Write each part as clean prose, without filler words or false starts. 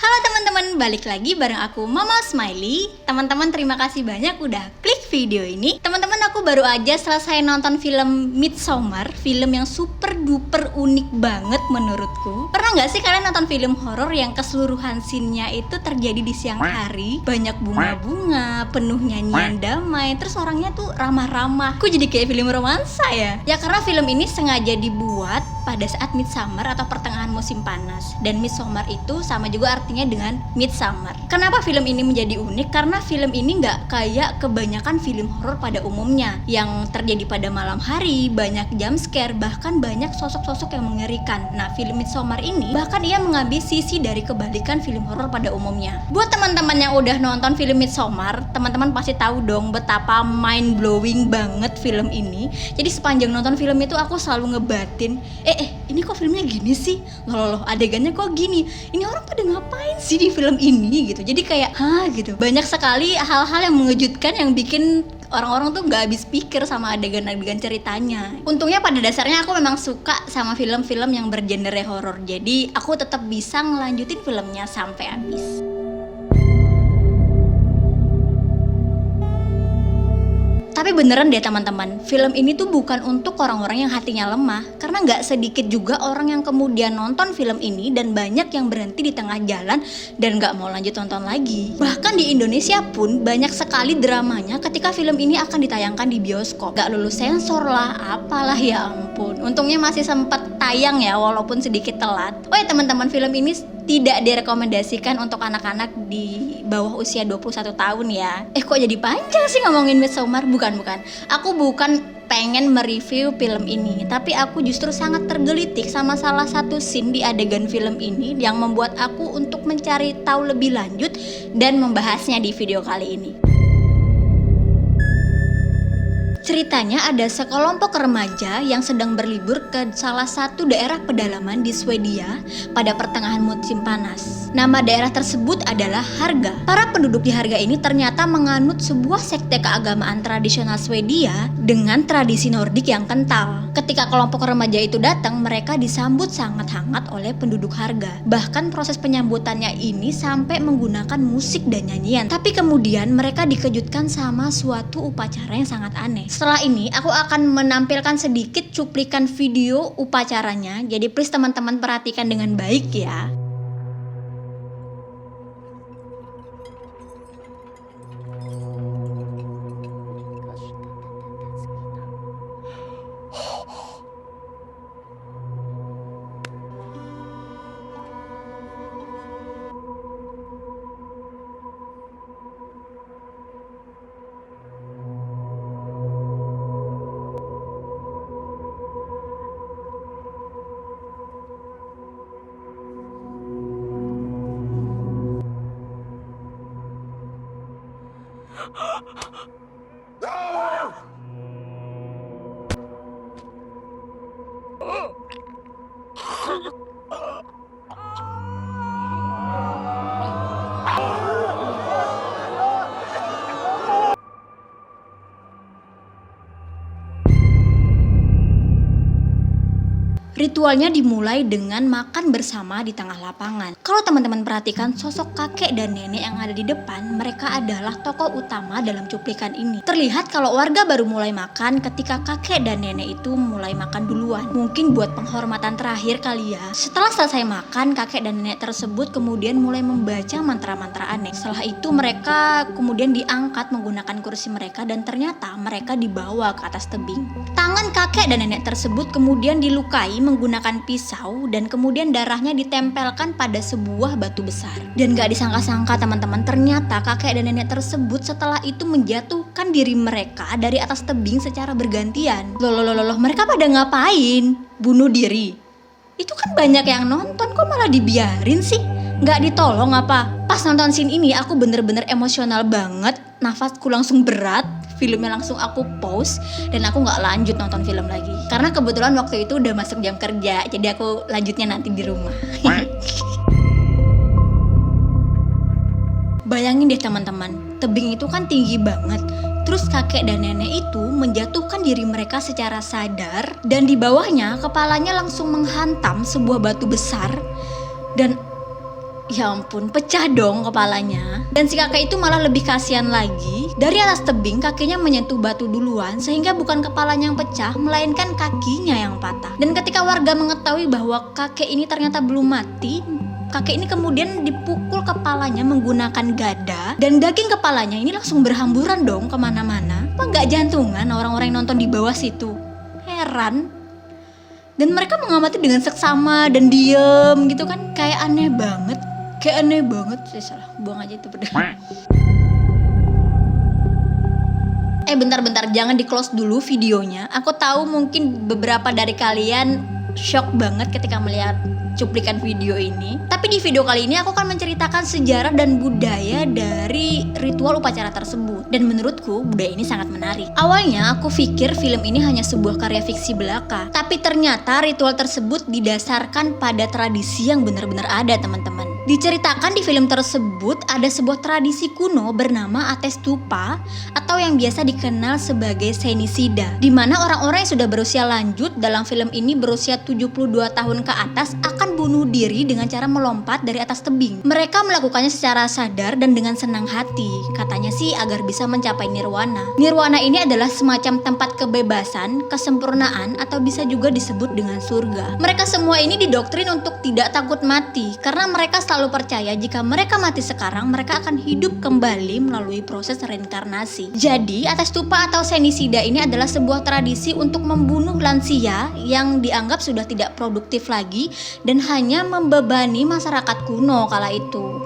Halo teman-teman, balik lagi bareng aku Mama Smiley. Teman-teman terima kasih banyak udah klik video ini. Teman-teman aku baru aja selesai nonton film Midsommar, film yang super duper unik banget menurutku. Pernah nggak sih kalian nonton film horor yang keseluruhan scene-nya itu terjadi di siang hari, banyak bunga-bunga, penuh nyanyian damai, terus orangnya tuh ramah-ramah. Kok jadi kayak film romansa ya? Ya karena film ini sengaja dibuat pada saat Midsummer atau pertengahan musim panas. Dan Midsommar itu sama juga artinya dengan Midsummer. Kenapa film ini menjadi unik? Karena film ini nggak kayak kebanyakan film horor pada umumnya yang terjadi pada malam hari, banyak jump scare, bahkan banyak sosok-sosok yang mengerikan. Nah, film Midsommar ini bahkan ia mengambil sisi dari kebalikan film horor pada umumnya. Buat teman-teman yang udah nonton film Midsommar, teman-teman pasti tahu dong betapa mind blowing banget film ini. Jadi sepanjang nonton film itu aku selalu ngebatin, ini kok filmnya gini sih? Loh, adegannya kok gini? Ini orang pada ngapain sih di film ini gitu? Jadi kayak, gitu. Banyak sekali hal-hal yang mengejutkan yang bikin orang-orang tuh gak habis pikir sama adegan-adegan ceritanya. Untungnya pada dasarnya aku memang suka sama film-film yang bergenre horor. Jadi aku tetap bisa ngelanjutin filmnya sampai habis. Tapi beneran deh teman-teman, film ini tuh bukan untuk orang-orang yang hatinya lemah. Karena gak sedikit juga orang yang kemudian nonton film ini dan banyak yang berhenti di tengah jalan dan gak mau lanjut nonton lagi. Bahkan di Indonesia pun banyak sekali dramanya ketika film ini akan ditayangkan di bioskop. Gak lulus sensor lah, apalah, ya ampun. Untungnya masih sempat tayang ya, walaupun sedikit telat. Oh ya teman-teman, film ini tidak direkomendasikan untuk anak-anak di bawah usia 21 tahun ya. Kok jadi panjang sih ngomongin Midsommar? Bukan. Aku bukan pengen mereview film ini, tapi aku justru sangat tergelitik sama salah satu scene di adegan film ini yang membuat aku untuk mencari tahu lebih lanjut dan membahasnya di video kali ini. Ceritanya ada sekelompok remaja yang sedang berlibur ke salah satu daerah pedalaman di Swedia pada pertengahan musim panas. Nama daerah tersebut adalah Harga. Para penduduk di Harga ini ternyata menganut sebuah sekte keagamaan tradisional Swedia dengan tradisi Nordik yang kental. Ketika kelompok remaja itu datang, mereka disambut sangat hangat oleh penduduk Harga. Bahkan proses penyambutannya ini sampai menggunakan musik dan nyanyian. Tapi kemudian mereka dikejutkan sama suatu upacara yang sangat aneh. Setelah ini aku akan menampilkan sedikit cuplikan video upacaranya. Jadi please teman-teman perhatikan dengan baik ya. Ritualnya dimulai dengan makan bersama di tengah lapangan. Kalau teman-teman perhatikan sosok kakek dan nenek yang ada di depan, mereka adalah tokoh utama dalam cuplikan ini. Terlihat kalau warga baru mulai makan ketika kakek dan nenek itu mulai makan duluan. Mungkin buat penghormatan terakhir kali ya. Setelah selesai makan, kakek dan nenek tersebut kemudian mulai membaca mantra-mantra aneh. Setelah itu mereka kemudian diangkat menggunakan kursi mereka dan ternyata mereka dibawa ke atas tebing. Tangan kakek dan nenek tersebut kemudian dilukai menggunakan pisau dan kemudian darahnya ditempelkan pada sebuah batu besar. Dan gak disangka-sangka teman-teman, ternyata kakek dan nenek tersebut setelah itu menjatuhkan diri mereka dari atas tebing secara bergantian. Loh, mereka pada ngapain? Bunuh diri? Itu kan banyak yang nonton, kok malah dibiarin sih? Gak ditolong apa? Pas nonton scene ini aku bener-bener emosional banget, nafasku langsung berat. Filmnya langsung aku pause dan aku gak lanjut nonton film lagi. Karena kebetulan waktu itu udah masuk jam kerja, jadi aku lanjutnya nanti di rumah. Bayangin deh teman-teman, tebing itu kan tinggi banget. Terus kakek dan nenek itu menjatuhkan diri mereka secara sadar dan di bawahnya kepalanya langsung menghantam sebuah batu besar. Dan Ya ampun, pecah dong kepalanya. Dan si kakek itu malah lebih kasihan lagi. Dari atas tebing kakinya menyentuh batu duluan, sehingga bukan kepalanya yang pecah, melainkan kakinya yang patah. Dan ketika warga mengetahui bahwa kakek ini ternyata belum mati, kakek ini kemudian dipukul kepalanya menggunakan gada. Dan daging kepalanya ini langsung berhamburan dong kemana-mana. Apa nggak jantungan orang-orang yang nonton di bawah situ? Heran. Dan mereka mengamati dengan seksama dan diem gitu kan. Kayak aneh banget. Salah, buang aja itu pedang. Bentar, jangan di close dulu videonya. Aku tahu mungkin beberapa dari kalian shock banget ketika melihat cuplikan video ini. Tapi di video kali ini aku akan menceritakan sejarah dan budaya dari ritual upacara tersebut. Dan menurutku budaya ini sangat menarik. Awalnya aku pikir film ini hanya sebuah karya fiksi belaka, tapi ternyata ritual tersebut didasarkan pada tradisi yang benar-benar ada, teman-teman. Diceritakan di film tersebut ada sebuah tradisi kuno bernama Ates Tupa atau yang biasa dikenal sebagai Senisida, di mana orang-orang yang sudah berusia lanjut dalam film ini berusia 72 tahun ke atas akan bunuh diri dengan cara melompat dari atas tebing. Mereka melakukannya secara sadar dan dengan senang hati. Katanya sih agar bisa mencapai nirwana. Nirwana ini adalah semacam tempat kebebasan, kesempurnaan, atau bisa juga disebut dengan surga. Mereka semua ini didoktrin untuk tidak takut mati karena mereka selalu percaya jika mereka mati sekarang, mereka akan hidup kembali melalui proses reinkarnasi. Jadi, Ates Tupa atau Senisida ini adalah sebuah tradisi untuk membunuh lansia yang dianggap sudah tidak produktif lagi dan hanya membebani masyarakat kuno kala itu.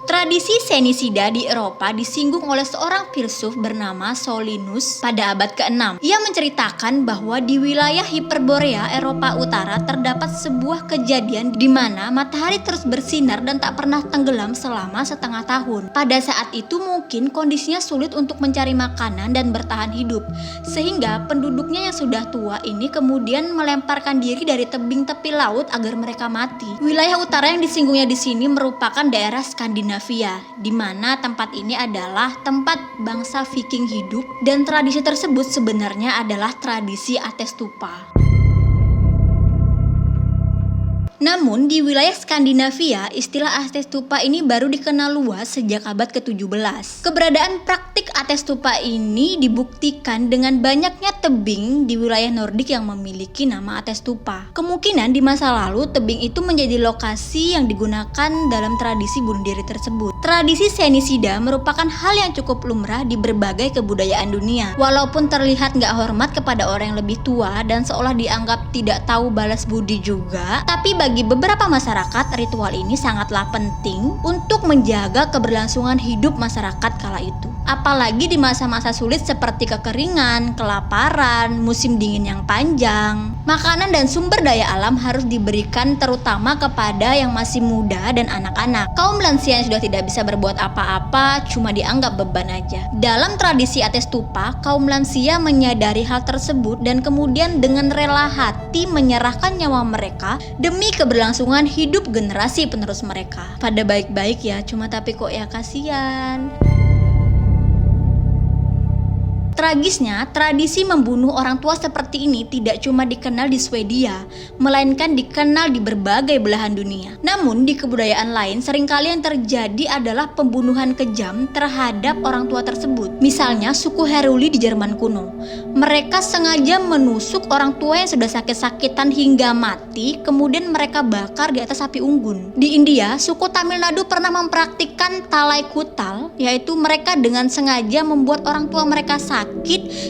Tradisi Senisida di Eropa disinggung oleh seorang filsuf bernama Solinus pada abad ke-6. Ia menceritakan bahwa di wilayah Hiperborea Eropa Utara terdapat sebuah kejadian di mana matahari terus bersinar dan tak pernah tenggelam selama setengah tahun. Pada saat itu mungkin kondisinya sulit untuk mencari makanan dan bertahan hidup, sehingga penduduknya yang sudah tua ini kemudian melemparkan diri dari tebing tepi laut agar mereka mati. Wilayah utara yang disinggungnya di sini merupakan daerah Skandinavia, di mana tempat ini adalah tempat bangsa Viking hidup dan tradisi tersebut sebenarnya adalah tradisi Ates Tupa. Namun di wilayah Skandinavia, istilah Ates Tupa ini baru dikenal luas sejak abad ke-17. Keberadaan praktik Ates Tupa ini dibuktikan dengan banyaknya tebing di wilayah Nordik yang memiliki nama Ates Tupa. Kemungkinan di masa lalu tebing itu menjadi lokasi yang digunakan dalam tradisi bunuh diri tersebut. Tradisi Senisida merupakan hal yang cukup lumrah di berbagai kebudayaan dunia. Walaupun terlihat gak hormat kepada orang yang lebih tua dan seolah dianggap tidak tahu balas budi juga, tapi bagi beberapa masyarakat, ritual ini sangatlah penting untuk menjaga keberlangsungan hidup masyarakat kala itu. Apalagi di masa-masa sulit seperti kekeringan, kelaparan, musim dingin yang panjang. Makanan dan sumber daya alam harus diberikan terutama kepada yang masih muda dan anak-anak. Kaum lansia yang sudah tidak bisa berbuat apa-apa cuma dianggap beban aja. Dalam tradisi Ates Tupa, kaum lansia menyadari hal tersebut dan kemudian dengan rela hati menyerahkan nyawa mereka demi keberlangsungan hidup generasi penerus mereka. Pada baik-baik ya, cuma tapi kok ya kasihan. Tragisnya, tradisi membunuh orang tua seperti ini tidak cuma dikenal di Swedia, melainkan dikenal di berbagai belahan dunia. Namun, di kebudayaan lain, seringkali yang terjadi adalah pembunuhan kejam terhadap orang tua tersebut. Misalnya, suku Heruli di Jerman kuno. Mereka sengaja menusuk orang tua yang sudah sakit-sakitan hingga mati, kemudian mereka bakar di atas api unggun. Di India, suku Tamil Nadu pernah mempraktikkan talai kutal, yaitu mereka dengan sengaja membuat orang tua mereka sakit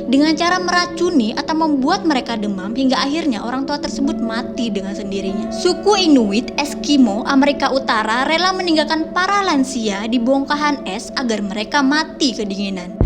dengan cara meracuni atau membuat mereka demam hingga akhirnya orang tua tersebut mati dengan sendirinya. Suku Inuit Eskimo Amerika Utara rela meninggalkan para lansia di bongkahan es agar mereka mati kedinginan.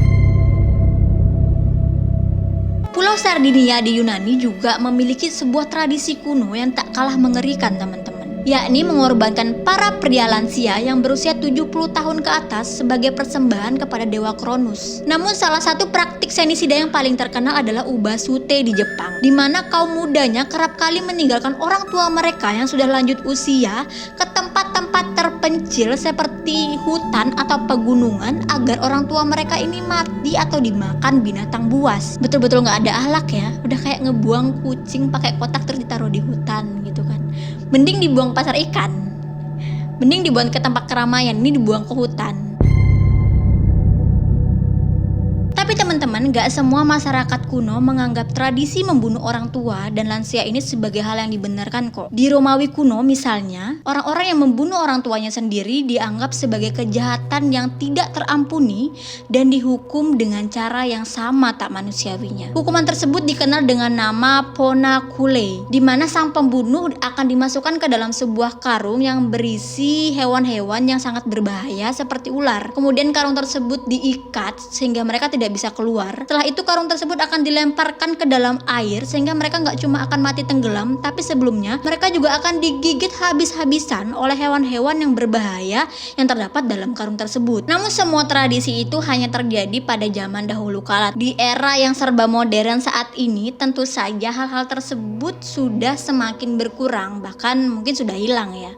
Pulau Sardinia di Yunani juga memiliki sebuah tradisi kuno yang tak kalah mengerikan, teman-teman, yakni mengorbankan para pria lansia yang berusia 70 tahun ke atas sebagai persembahan kepada dewa Cronus. Namun salah satu praktik Senisida yang paling terkenal adalah Ubasute di Jepang, di mana kaum mudanya kerap kali meninggalkan orang tua mereka yang sudah lanjut usia ke tempat-tempat terpencil seperti hutan atau pegunungan agar orang tua mereka ini mati atau dimakan binatang buas. Betul-betul gak ada akhlak ya, udah kayak ngebuang kucing pakai kotak terus ditaruh di hutan gitu kan. Mending dibuang pasar ikan, mending dibuang ke tempat keramaian, ini dibuang ke hutan. Tapi teman-teman, gak semua masyarakat kuno menganggap tradisi membunuh orang tua dan lansia ini sebagai hal yang dibenarkan kok. Di Romawi kuno misalnya, orang-orang yang membunuh orang tuanya sendiri dianggap sebagai kejahatan yang tidak terampuni dan dihukum dengan cara yang sama tak manusiawinya. Hukuman tersebut dikenal dengan nama ponakule, di mana sang pembunuh akan dimasukkan ke dalam sebuah karung yang berisi hewan-hewan yang sangat berbahaya seperti ular. Kemudian karung tersebut diikat sehingga mereka tidak bisa keluar. Setelah itu karung tersebut akan dilemparkan ke dalam air sehingga mereka nggak cuma akan mati tenggelam, tapi sebelumnya mereka juga akan digigit habis-habisan oleh hewan-hewan yang berbahaya yang terdapat dalam karung tersebut. Namun semua tradisi itu hanya terjadi pada zaman dahulu kala. Di era yang serba modern saat ini, tentu saja hal-hal tersebut sudah semakin berkurang, bahkan mungkin sudah hilang ya.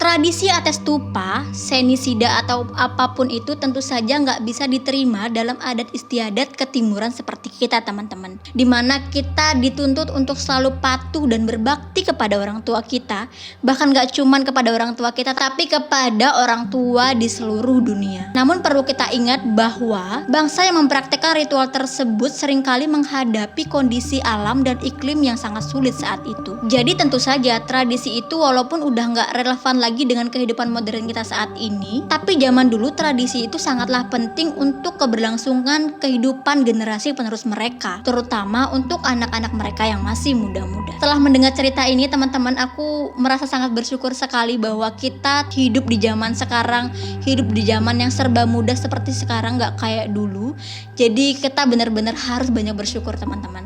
Tradisi ates tupa, senisida atau apapun itu tentu saja nggak bisa diterima dalam adat istiadat ketimuran seperti kita teman-teman. Dimana kita dituntut untuk selalu patuh dan berbakti kepada orang tua kita. Bahkan nggak cuman kepada orang tua kita, tapi kepada orang tua di seluruh dunia. Namun perlu kita ingat bahwa bangsa yang mempraktekkan ritual tersebut seringkali menghadapi kondisi alam dan iklim yang sangat sulit saat itu. Jadi tentu saja tradisi itu walaupun udah nggak relevan lagi dengan kehidupan modern kita saat ini, tapi zaman dulu tradisi itu sangatlah penting untuk keberlangsungan kehidupan generasi penerus mereka, terutama untuk anak-anak mereka yang masih muda-muda. Setelah mendengar cerita ini teman-teman, aku merasa sangat bersyukur sekali bahwa kita hidup di zaman sekarang, hidup di zaman yang serba mudah seperti sekarang, gak kayak dulu. Jadi kita benar-benar harus banyak bersyukur teman-teman.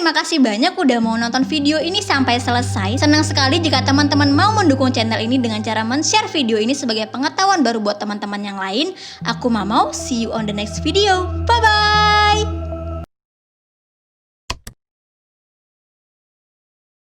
Terima kasih banyak udah mau nonton video ini sampai selesai. Senang sekali jika teman-teman mau mendukung channel ini dengan cara men-share video ini sebagai pengetahuan baru buat teman-teman yang lain. Aku Mamau, see you on the next video. Bye-bye!